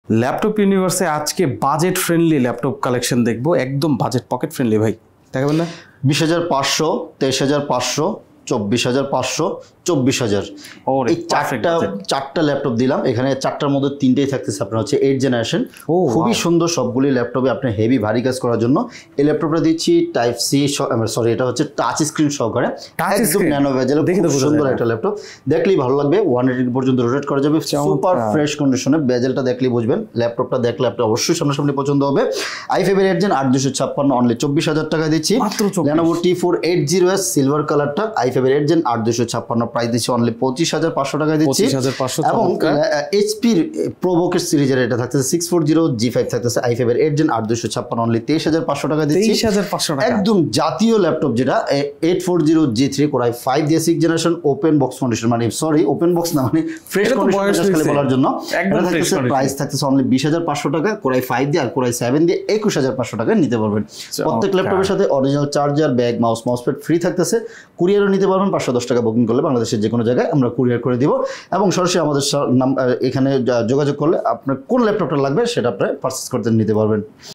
Laptop ইউনিভার্সে আজকে budget friendly laptop collection দেখবো, একদম বাজেট পকেট ফ্রেন্ডলি ভাই, দেখাবেন না? 20,500, 23,500, 24,500, 24,000 এই চারটা ল্যাপটপ দিলাম। এখানে চারটার মধ্যে তিনটেই থাকতেছে আপনার হচ্ছে 8 জেনারেশন, খুবই সুন্দর সবগুলি ল্যাপটপে আপনি হেভি ভারী কাজ করার জন্য এই ল্যাপটপটা দিচ্ছি টাইপ সি, সরি এটা হচ্ছে টাচ স্ক্রিন সহকারে, একদম ন্যানো বেজেল, খুব সুন্দর একটা ল্যাপটপ, দেখলেই ভালো লাগবে। 180 পর্যন্ত রোটেট করা যাবে, সুপার ফ্রেশ কন্ডিশনে, বেজেলটা দেখলেই বুঝবেন, ল্যাপটপটা দেখলে আপনি অবশ্যই সামনাসামনি পছন্দ হবে। i5 এর 8 জেন 8256 অনলি 24,000 টাকা দিচ্ছি। Lenovo T480S সিলভার কালারটা i5 এর 8 জেন 8256 প্রাইস দিচ্ছি অনলি 25,500 টাকায় দিচ্ছি। এবং HP প্রোবোকের সিরিজের এটা থাকতেছে 640 G5 থাকতেছে i5 এর 8 জেন 8256 অনলি 23,500 টাকা দিচ্ছি। 23,500 টাকা, একদম জাতীয় ল্যাপটপ যেটা 840 G3 Core i5 দিয়ে 6 জেনারেশন ওপেন বক্স কন্ডিশন, মানে সরি ওপেন বক্স না, মানে ফ্রেশ কন্ডিশন বলার জন্য এটা থাকতেছে প্রাইস থাকতেছে অনলি 20,500 টাকা। Core i5 দিয়ে আর Core i7 দিয়ে 21,500 টাকা নিতে পারবেন। প্রত্যেক ল্যাপটপের সাথে original charger, bag, mousepad free থাকতেছে। কুরিয়ারও নিতে পারবেন, 510 টাকা বুকিং করলে বাংলাদেশের যে কোনো জায়গায় আমরা কুরিয়ার করে দিব। এবং সরাসরি আমাদের এখানে যোগাযোগ করলে আপনার কোন ল্যাপটপটা লাগবে সেটা আপনি পারচেজ করতে নিতে পারবেন।